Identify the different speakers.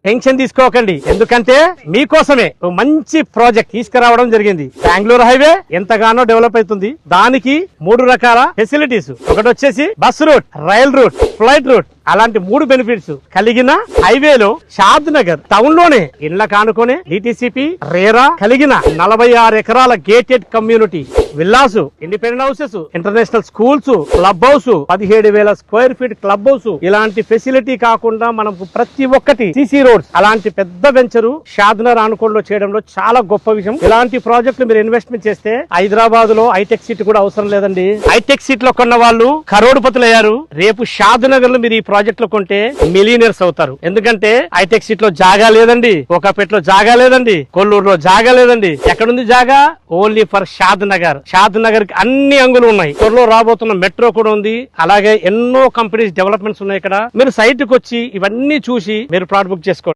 Speaker 1: Tension తీసుకోకండి, ఎందుకంటే మీకోసమే ఓ మంచి ప్రాజెక్ట్ తీసుకురావడం జరిగింది. బెంగళూరు హైవే ఎంతగానో డెవలప్ అవుతుంది. దానికి 3 రకాల ఫెసిలిటీస్, ఒకటి వచ్చేసి bus route, rail route, flight route, అలాంటి 3 బెనిఫిట్స్ కలిగిన హైవేలో షాద్ నగర్ టౌన్ లోనే ఇండ్ల కానుకొని డిటిసిపి రేరా కలిగిన 46 ఎకరాల gated community villas, independent houses, international schools, club house, 17,000 square feet club house, ఇలాంటి ఫెసిలిటీ కాకుండా మనకు ప్రతి ఒక్కటి సిసి రోడ్స్, అలాంటి పెద్ద వెంచరు షాద్ నగర్ ఆనుకోలో చేయడంలో చాలా గొప్ప విషయం. ఇలాంటి ప్రాజెక్టులు మీరు ఇన్వెస్ట్మెంట్ చేస్తే హైదరాబాద్ లో హైటెక్ సిటీ కూడా అవసరం లేదండి. హైటెక్ సిటీ లో కొన్న వాళ్ళు కరోడుపతులు అయ్యారు. రేపు షాద్ నగర్ లో మీరు ఈ ప్రాజెక్ట్ లో కొంటే మిలియనర్స్ అవుతారు. ఎందుకంటే హైటెక్ సిటీ లో జాగా లేదండి, కోకాపేటలో జాగా లేదండి, కొల్లూరులో జాగా లేదండి. ఎక్కడుంది జాగా? ఓన్లీ ఫర్ షాద్ నగర్. షాద్ నగర్ కి అన్ని అంగులు ఉన్నాయి. త్వరలో రాబోతున్న మెట్రో కూడా ఉంది. అలాగే ఎన్నో కంపెనీస్ డెవలప్మెంట్స్ ఉన్నాయి ఇక్కడ. మీరు సైట్ కి వచ్చి ఇవన్నీ చూసి మీరు ప్లాట్ బుక్ చేసుకోండి.